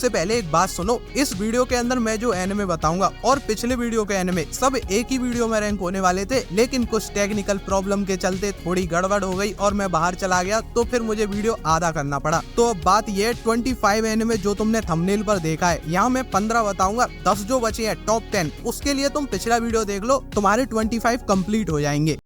से पहले एक बात सुनो, इस वीडियो के अंदर मैं जो एनिमे बताऊंगा और पिछले वीडियो के एनिमे सब एक ही वीडियो में रैंक होने वाले थे, लेकिन कुछ टेक्निकल प्रॉब्लम के चलते थोड़ी गड़बड़ हो गई और मैं बाहर चला गया, तो फिर मुझे वीडियो आधा करना पड़ा। तो अब बात ये 25 एनिमे जो तुमने थंबनेल पर देखा है, यहाँ मैं 15 बताऊंगा, 10 जो बचे हैं टॉप 10, उसके लिए तुम पिछला वीडियो देख लो, तुम्हारे 25 कंप्लीट हो जाएंगे।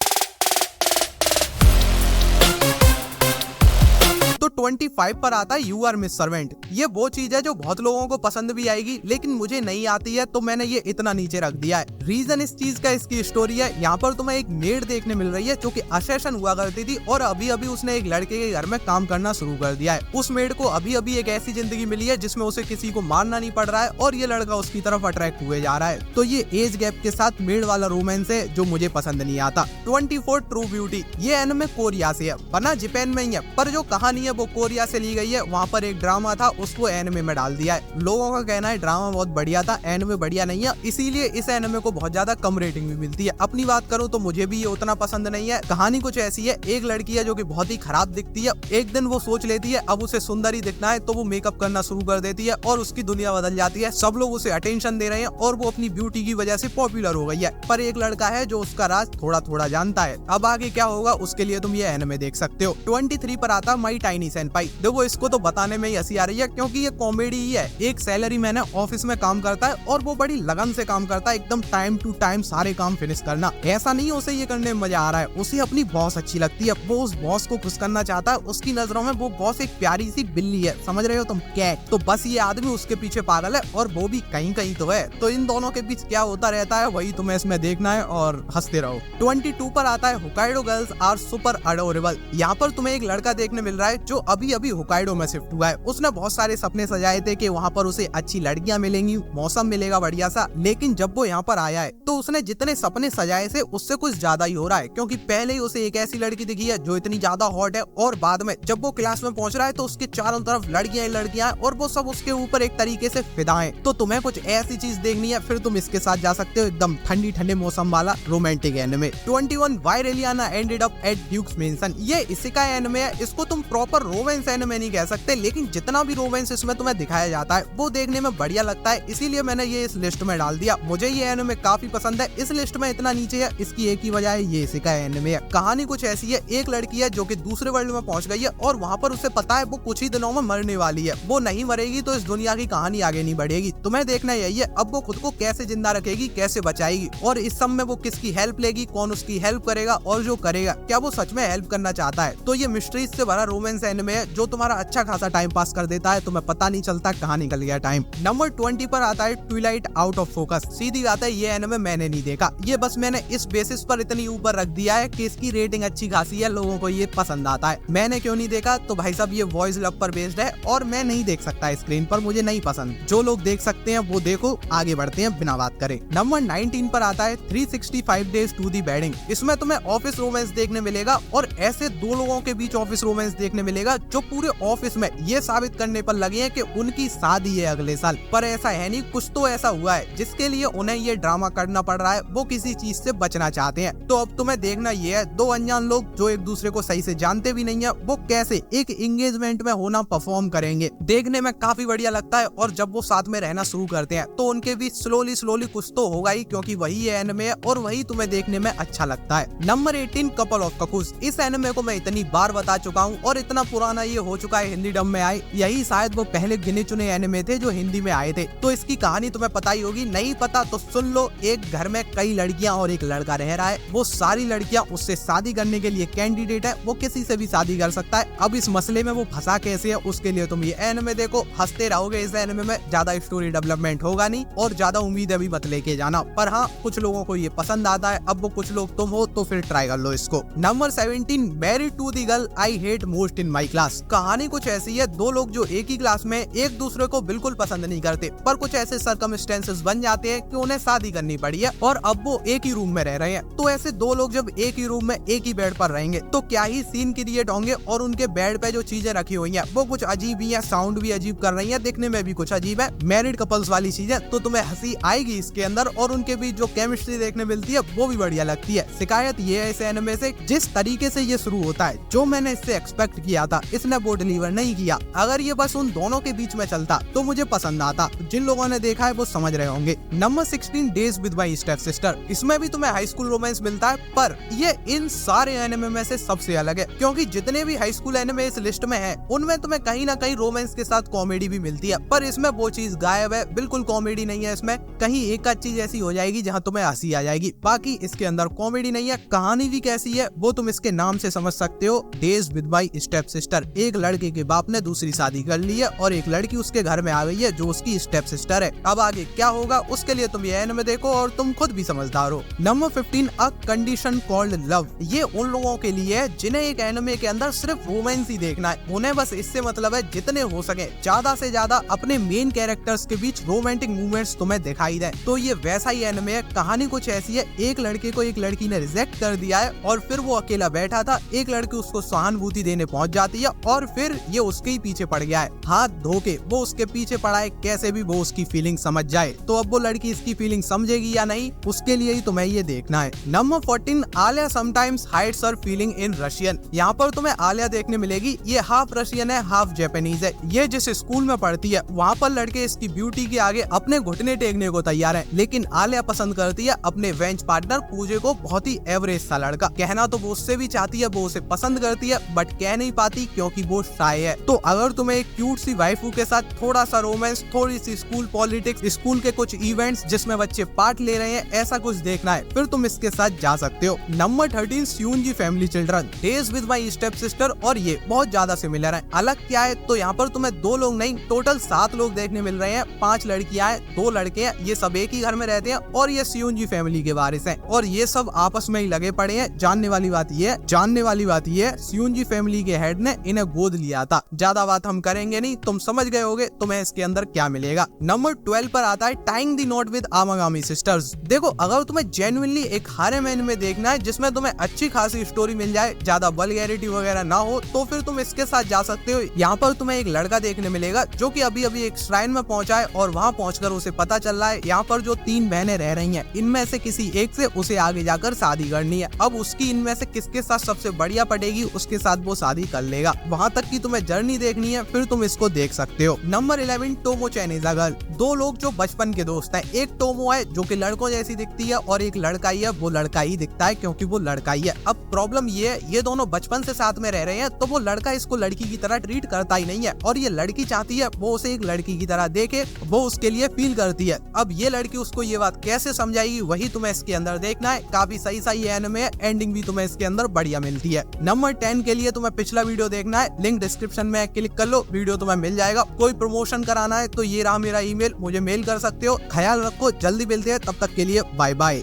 तो 25 पर आता है यू आर मिस सर्वेंट। ये वो चीज है जो बहुत लोगों को पसंद भी आएगी, लेकिन मुझे नहीं आती है, तो मैंने ये इतना नीचे रख दिया है। रीजन इस चीज का इसकी स्टोरी है। यहाँ पर तुम्हें एक मेड देखने मिल रही है जो कि असेसन हुआ करती थी और अभी अभी उसने एक लड़के के घर में काम करना शुरू कर दिया है। उस मेड को अभी अभी एक ऐसी जिंदगी मिली है जिसमें उसे किसी को मारना नहीं पड़ रहा है और ये लड़का उसकी तरफ अट्रैक्ट हुए जा रहा है। तो ये एज गैप के साथ मेड वाला रोमांस है जो मुझे पसंद नहीं आता। 24 ट्रू ब्यूटी, ये एनिमे कोरिया से है, बना जापान में ही है, पर जो कहानी है वो कोरिया से ली गई है। वहाँ पर एक ड्रामा था, उसको एनिमे में डाल दिया है। लोगों का कहना है ड्रामा बहुत बढ़िया था, एनिमे बढ़िया नहीं है, इसीलिए इस एनिमे को बहुत ज्यादा कम रेटिंग भी मिलती है। अपनी बात करूँ तो मुझे भी ये उतना पसंद नहीं है। कहानी कुछ ऐसी है, एक लड़की है जो कि बहुत ही खराब दिखती है। एक दिन वो सोच लेती है अब उसे सुंदर ही दिखना है, तो वो मेकअप करना शुरू कर देती है और उसकी दुनिया बदल जाती है। सब लोग उसे अटेंशन दे रहे हैं और वो अपनी ब्यूटी की वजह से पॉपुलर हो गई है। पर एक लड़का है जो उसका राज थोड़ा थोड़ा जानता है। अब आगे क्या होगा उसके लिए तुम ये एनिमे देख सकते हो। 23 पर आता माई टाइनी सेनपाई। देखो इसको तो बताने में ही हंसी आ रही है क्योंकि ये कॉमेडी ही है। एक सैलरी मैन है, ऑफिस में काम करता है और वो बड़ी लगन से काम करता है, एकदम टाइम टू टाइम सारे काम फिनिश करना। ऐसा नहीं उसे ये करने में मजा आ रहा है, उसे अपनी बॉस अच्छी लगती है, वो उस बॉस को खुश करना चाहता है। उसकी नजरों में वो बॉस एक प्यारी सी बिल्ली है, समझ रहे हो तुम, कैट। तो बस ये आदमी उसके पीछे पागल है और वो भी कहीं कहीं तो है। तो इन दोनों के बीच क्या होता रहता है वही तुम्हें इसमें देखना है और हंसते रहो। 22 पर आता है Hokkaido girls are super adorable. यहाँ पर तुम्हें एक लड़का देखने मिल रहा है जो अभी अभी होकाइडो में शिफ्ट हुआ है। उसने बहुत सारे सपने सजाए थे कि वहाँ पर उसे अच्छी लड़कियां मिलेंगी, मौसम मिलेगा बढ़िया सा, लेकिन जब वो यहाँ पर आया है तो उसने जितने सपने सजाए थे उससे कुछ ज्यादा ही हो रहा है, क्योंकि पहले ही उसे एक ऐसी लड़की दिखी है जो इतनी ज्यादा हॉट है और बाद में जब वो क्लास में पहुंच रहा है तो उसके चारों तरफ लड़कियां लड़कियां और वो सब उसके ऊपर एक तरीके से फिदा है। तो तुम्हें कुछ ऐसी चीज देखनी है फिर तुम इसके साथ जा सकते हो, एकदम ठंडी ठंडे मौसम वाला romantic anime. 21 why Reliana ended up at Duke's mansion. ये इसी का एनिमे है। इसको तुम प्रॉपर रोमांस एनिमे नहीं कह सकते, लेकिन जितना भी रोमांस इसमें तुम्हें दिखाया जाता है वो देखने में बढ़िया लगता है, इसीलिए मैंने ये इस लिस्ट में डाल दिया। मुझे ये एनिमे काफी पसंद है। इस लिस्ट में इतना नीचे है इसकी एक ही वजह है, ये इसी का एनिमे है। कहानी कुछ ऐसी है, एक लड़की है जो कि दूसरे वर्ल्ड में पहुंच गई है और वहाँ पर उसे पता है वो कुछ ही दिनों में मरने वाली है। वो नहीं मरेगी तो इस दुनिया की कहानी आगे नहीं बढ़ेगी। तुम्हें देखना यही है अब वो खुद को कैसे जिंदा रखेगी, कैसे बचाएगी और इस सब में वो किसकी हेल्प लेगी, कौन उसकी हेल्प करेगा और जो करेगा क्या वो सच में हेल्प करना चाहता है। तो ये मिस्ट्रीज से भरा रोमांस एनिमे है जो तुम्हारा अच्छा खासा टाइम पास कर देता है, तुम्हें पता नहीं चलता कहाँ निकल गया टाइम। नंबर 20 पर आता है ट्विलाइट आउट ऑफ फोकस। सीधी बात है ये एनिमे मैंने नहीं देखा, ये बस मैंने इस बेसिस पर इतनी ऊपर रख दिया है कि इसकी रेटिंग अच्छी खासी है, लोगों को ये पसंद आता है। मैंने क्यों नहीं देखा तो भाई साहब ये वॉइस लव पर बेस्ड है और मैं नहीं देख सकता स्क्रीन पर, मुझे नहीं पसंद। जो लोग देख सकते हैं वो देखो, आगे बढ़ते हैं बिना बात करे। नंबर 19 पर आता है 365 डेज टू दी वेडिंग। इसमें तुम्हें ऑफिस रोमांस देखने मिलेगा और ऐसे दो लोगों के बीच ऑफिस रोमांस देखने मिलेगा जो पूरे ऑफिस में ये साबित करने पर लगे हैं कि उनकी शादी है अगले साल। पर ऐसा है नहीं, कुछ तो ऐसा हुआ है जिसके लिए उन्हें ये ड्रामा करना पड़ रहा है, वो किसी चीज से बचना चाहते हैं। तो अब तुम्हें देखना ये है दो अनजान लोग जो एक दूसरे को सही से जानते भी नहीं है वो कैसे एक एंगेजमेंट में होना परफॉर्म करेंगे। देखने में काफी बढ़िया लगता है और जब वो साथ में रहना शुरू करते हैं तो उनके बीच स्लोली कुछ तो होगा ही, क्योंकि वही एनिमे है और वही तुम्हें देखने में अच्छा लगता है। Number 18 couple of cuckoos. इस एनिमे को मैं इतनी बार बता चुका हूँ और इतना पुराना ये हो चुका है, हिंदी डब में आए, यही शायद वो पहले गिने चुने एनिमे थे जो हिंदी में आए थे। तो इसकी कहानी तुम्हें पता ही होगी, नहीं पता तो सुन लो। एक घर में कई लड़कियां और एक लड़का रह रहा है, वो सारी लड़कियां उससे शादी करने के लिए कैंडिडेट है, वो किसी से भी शादी कर सकता है। अब इस मसले में वो फंसा कैसे है उसके लिए तुम ये एनिमे देखो, हंसते रहोगे। इस एनिमे में ज्यादा स्टोरी डेवलपमेंट होगा नहीं और ज्यादा उम्मीदें भी मत लेके जाना, पर हाँ कुछ लोगों को ये पसंद आता है। अब वो कुछ लोग तुम हो तो फिर ट्राई कर लो इसको। Number 17 married to the girl I hate most in my class. कहानी कुछ ऐसी है, दो लोग जो एक ही क्लास में एक दूसरे को बिल्कुल पसंद नहीं करते, पर कुछ ऐसे सर्कमस्टेंसेस बन जाते हैं कि उन्हें शादी करनी पड़ी है और अब वो एक ही रूम में रह रहे हैं। तो ऐसे दो लोग जब एक ही रूम में एक ही बेड पर रहेंगे तो क्या ही सीन क्रिएट होंगे और उनके बेड पे जो चीजें रखी हुई हैं वो कुछ अजीब ही है, साउंड भी अजीब कर रही है, दिखने में भी कुछ अजीब है, मैरिड कपल्स वाली चीजें। तो तुम्हें हंसी आएगी इसके अंदर और उनके बीच जो केमिस्ट्री देखने मिलती है वो भी बढ़िया लगती है। शिकायत ये है इस एनिमे से, जिस तरीके से ये शुरू होता है, जो मैंने इससे एक्सपेक्ट किया था करता, इसने वो डिलीवर नहीं किया। अगर ये बस उन दोनों के बीच में चलता तो मुझे पसंद आता। जिन लोगों ने देखा है वो समझ रहे होंगे। Number 16 days with my step sister. इसमें भी तुम्हें हाई स्कूल रोमांस मिलता है, पर ये इन सारे एनिमे में से सबसे अलग है, क्योंकि जितने भी हाई स्कूल एनिमे इस लिस्ट में है उनमें तुम्हें कहीं ना कहीं रोमांस के साथ कॉमेडी भी मिलती है, पर इसमें वो चीज गायब है। बिल्कुल कॉमेडी नहीं है इसमें। कहीं एक आध चीज ऐसी हो जाएगी जहाँ तुम्हें हंसी आ जाएगी, बाकी इसके अंदर कॉमेडी नहीं है। कहानी भी कैसी है वो तुम इसके नाम से समझ सकते हो, days with my step sister. एक लड़के के बाप ने दूसरी शादी कर ली है और एक लड़की उसके घर में आ गई है जो उसकी स्टेप सिस्टर है। अब आगे क्या होगा उसके लिए तुम ये एनिमे देखो और तुम खुद भी समझदार हो। Number 15 a condition called love. ये उन लोगों के लिए है जिन्हें एक एनिमे के अंदर सिर्फ रोमांस ही देखना है। उन्हें बस इससे मतलब है जितने हो सके ज्यादा से ज्यादा अपने मेन कैरेक्टर्स के बीच रोमांटिक मूवमेंट्स तुम्हें दिखाई दे। तो ये वैसा ही एनिमे है। कहानी कुछ ऐसी है, एक लड़के को एक लड़की ने रिजेक्ट कर दिया है और फिर वो अकेला बैठा था। एक लड़की उसको सहानुभूति देने पहुंच जाती है और फिर ये उसके ही पीछे पड़ गया है। हाथ धो के वो उसके पीछे पड़ा है, कैसे भी वो उसकी फीलिंग समझ जाए। तो अब वो लड़की इसकी फीलिंग समझेगी या नहीं, उसके लिए ही तुम्हें ये देखना है। Number 14 Alya sometimes hides her feelings in Russian. यहाँ पर तुम्हें आलिया देखने मिलेगी। ये हाफ रशियन है हाफ जापानीज है। ये जिस स्कूल में पढ़ती है वहाँ पर लड़के इसकी ब्यूटी के आगे अपने घुटने टेकने को तैयार है, लेकिन आलिया पसंद करती है अपने बेंच पार्टनर पूजे को, बहुत ही एवरेज सा लड़का। कहना तो वो उससे भी चाहती है, वो उसे पसंद करती है, बट कह नहीं पाती क्योंकि वो शाय है। तो अगर तुम्हें एक क्यूट सी वाइफू के साथ थोड़ा सा रोमांस, थोड़ी सी स्कूल पॉलिटिक्स, स्कूल के कुछ इवेंट्स जिसमें बच्चे पार्ट ले रहे हैं, ऐसा कुछ देखना है, फिर तुम इसके साथ जा सकते हो। Number 13 Shiunji family children, days with my step sister. और ये बहुत ज्यादा सिमिलर है। अलग क्या है तो यहाँ पर तुम्हें 2 लोग नहीं टोटल 7 लोग देखने मिल रहे हैं। 5 लड़कियां हैं, 2 लड़के हैं। ये सब एक ही घर में रहते हैं और ये स्यूनजी फैमिली के वारिस हैं और ये सब आपस में ही लगे पड़े हैं। जानने वाली बात ये है स्यूनजी फैमिली के हेड ने इन्हें गोद लिया था। ज्यादा बात हम करेंगे नहीं, तुम समझ गए होगे तुम्हें इसके अंदर क्या मिलेगा। नंबर 12 पर आता है tying the knot with Amagami sisters. देखो अगर तुम्हें जेन्युइनली एक हारेम एनिमे देखना है जिसमें तुम्हें अच्छी खासी स्टोरी मिल जाए, ज्यादा वल्गैरिटी वगैरह ना हो, तो फिर तुम इसके साथ जा सकते हो। यहाँ पर तुम्हें एक लड़का देखने मिलेगा जो कि अभी अभी एक श्राइन में पहुंचा है और वहाँ पहुंचकर उसे पता चल रहा है यहाँ पर जो 3 बहनें रह रही हैं इनमें से किसी एक से उसे आगे जाकर शादी करनी है। अब उसकी इनमें से किसके साथ सबसे बढ़िया पटेगी उसके साथ वो शादी कर लेगा। वहाँ तक की तुम्हें जर्नी देखनी है, फिर तुम इसको देख सकते हो। Number 11 Tomo Chinese girl. 2 लोग जो बचपन के दोस्त हैं, एक टोमो है जो कि लड़कों जैसी दिखती है और एक लड़का ही है, वो लड़का ही दिखता है क्योंकि वो लड़का ही है। अब प्रॉब्लम ये है ये दोनों बचपन से साथ में रह रहे हैं तो वो लड़का इसको लड़की की तरह ट्रीट करता ही नहीं है और ये लड़की चाहती है वो उसे एक लड़की की तरह देखे, वो उसके लिए फील करती है। अब ये लड़की उसको ये बात कैसे समझाएगी वही तुम्हें इसके अंदर देखना है। काफी सही एनिमे है, एंडिंग भी तुम्हें इसके अंदर बढ़िया मिलती है। नंबर 10 के लिए तुम्हें पिछला वीडियो देखना है, लिंक डिस्क्रिप्शन में क्लिक कर लो, वीडियो तुम्हें मिल जाएगा। कोई प्रमोशन कराना है तो ये रहा मेरा ईमेल, मुझे मेल कर सकते हो। ख्याल रखो, जल्दी मिलते हैं, तब तक के लिए बाय बाय।